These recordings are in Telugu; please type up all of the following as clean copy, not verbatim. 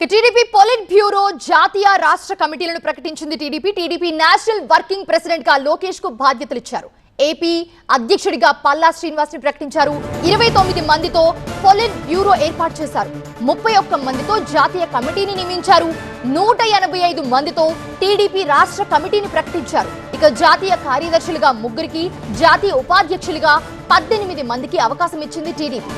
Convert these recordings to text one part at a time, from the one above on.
టీడీపీ పొలిట్ బ్యూరో జాతీయ రాష్ట్ర కమిటీలను ప్రకటించింది. టీడీపీ నేషనల్ వర్కింగ్ ప్రెసిడెంట్ గా లోకేష్ కు బాధ్యతలు ఇచ్చారు. ఏపీ అధ్యక్షుడిగా పల్లా శ్రీనివాస్ ని ప్రకటించారు. 29 మందితో పొలిట్ బ్యూరో ఏర్పాటు చేశారు. 31 మందితో జాతీయ కమిటీని నియమించారు. 185 మందితో టీడీపీ రాష్ట్ర కమిటీని ప్రకటించారు. ఇక జాతీయ కార్యదర్శులుగా 3కి, జాతీయ ఉపాధ్యక్షులుగా 18 మందికి అవకాశం ఇచ్చింది టీడీపీ.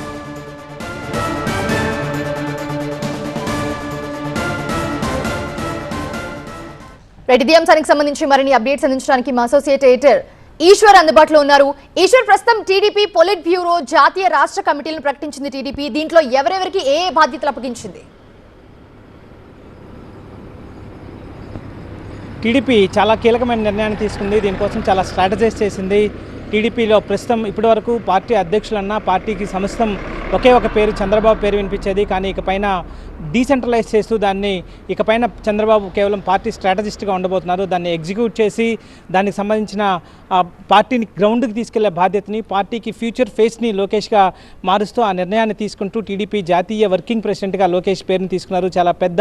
ఇదే అంశానికి సంబంధించి మరిన్ని అప్డేట్స్ అందించడానికి మా అసోసియేట్ ఎడిటర్ ఈశ్వర్ అందుబాటులో ఉన్నారు. ఈశ్వర్, ప్రస్తుతం టీడీపీ పొలిట్ బ్యూరో జాతీయ రాష్ట్ర కమిటీలను ప్రకటించింది టీడీపీ. దీంట్లో ఎవరెవరికి ఏ బాధ్యతలు అప్పగించింది? టీడీపీ చాలా కీలకమైన నిర్ణయాన్ని తీసుకుంది. దీనికోసం చాలా స్ట్రాటజైజ్ చేసింది. టీడీపీలో ప్రస్తుతం ఇప్పటివరకు పార్టీ అధ్యక్షులన్నా పార్టీకి సమస్తం ఒకే ఒక పేరు, చంద్రబాబు పేరు వినిపించేది. కానీ ఇకపైన డీసెంట్రలైజ్ చేస్తూ దాన్ని ఇకపైన చంద్రబాబు కేవలం పార్టీ స్ట్రాటజిస్ట్గా ఉండబోతున్నారు. దాన్ని ఎగ్జిక్యూట్ చేసి దానికి సంబంధించిన పార్టీని గ్రౌండ్కి తీసుకెళ్లే బాధ్యతని, పార్టీకి ఫ్యూచర్ ఫేస్ని లోకేష్గా మారుస్తూ ఆ నిర్ణయాన్ని తీసుకుంటూ టీడీపీ జాతీయ వర్కింగ్ ప్రెసిడెంట్గా లోకేష్ పేరుని తీసుకున్నారు. చాలా పెద్ద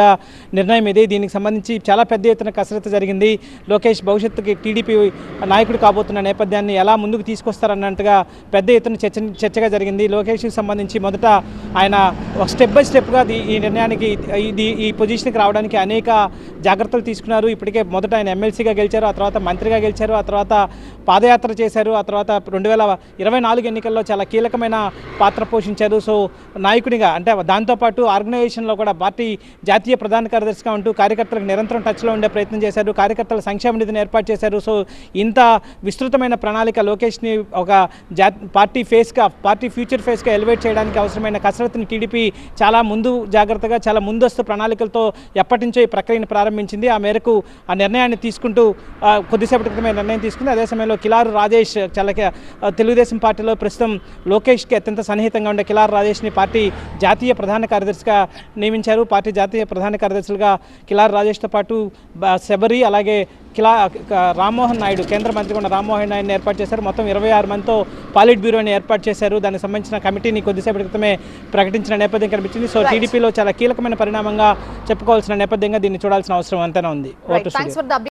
నిర్ణయం ఇది. దీనికి సంబంధించి చాలా పెద్ద ఎత్తున కసరత్తు జరిగింది. లోకేష్ భవిష్యత్తుకి టీడీపీ నాయకుడు కాబోతున్న నేపథ్యాన్ని ఎలా ముందుకు తీసుకొస్తారన్నట్టుగా పెద్ద ఎత్తున చర్చగా జరిగింది. లోకేష్కి సంబంధించి మొదట ఆయన ఒక స్టెప్ బై స్టెప్గా ఈ నిర్ణయానికి ఈ పొజిషన్కి రావడానికి అనేక జాగ్రత్తలు తీసుకున్నారు. ఇప్పటికే మొదట ఆయన ఎమ్మెల్సీగా గెలిచారు, ఆ తర్వాత మంత్రిగా గెలిచారు, ఆ తర్వాత పాదయాత్ర చేశారు, ఆ తర్వాత 2024 ఎన్నికల్లో చాలా కీలకమైన పాత్ర పోషించారు. సో నాయకుడిగా అంటే దాంతోపాటు ఆర్గనైజేషన్లో కూడా పార్టీ జాతీయ ప్రధాన కార్యదర్శిగా ఉంటూ కార్యకర్తలకు నిరంతరం టచ్లో ఉండే ప్రయత్నం చేశారు. కార్యకర్తల సంక్షేమ నిధిని ఏర్పాటు చేశారు. సో ఇంత విస్తృతమైన ప్రణాళిక లోకేష్ని ఒక పార్టీ ఫ్యూచర్ ఫేస్గా ఎలివేట్ చేయడానికి అవసరమైన కసరత్తుని టీడీపీ చాలా జాగ్రత్తగా చాలా ముందస్తు ప్రణాళికలతో ఎప్పటి నుంచో ఈ ప్రక్రియను ప్రారంభించింది. ఆ మేరకు ఆ నిర్ణయాన్ని తీసుకుంటూ కొద్దిసేపటి క్రితమే నిర్ణయం తీసుకుంది. అదే సమయంలో కిలారు రాజేష్ తెలుగుదేశం పార్టీలో ప్రస్తుతం లోకేష్కి అత్యంత సన్నిహితంగా ఉండే కిలారు రాజేష్ని పార్టీ జాతీయ ప్రధాన కార్యదర్శిగా నియమించారు. పార్టీ జాతీయ ప్రధాన కార్యదర్శులుగా కిలారు రాజేష్తో పాటు శబరి, అలాగే రామ్మోహన్ నాయుడు, కేంద్ర మంత్రి ఉన్న రామ్మోహన్ నాయుడుని ఏర్పాటు చేశారు. మొత్తం 26 మందితో పాలిట్ బ్యూరోని ఏర్పాటు చేశారు. దానికి సంబంధించిన కమిటీని కొద్దిసేపటి క్రితమే ప్రకటించిన నేపథ్యం కనిపించింది. సో టీడీపీలో చాలా కీలకమైన పరిణామంగా చెప్పుకోవాల్సిన నేపథ్యంగా దీన్ని చూడాల్సిన అవసరం అంతనే ఉంది.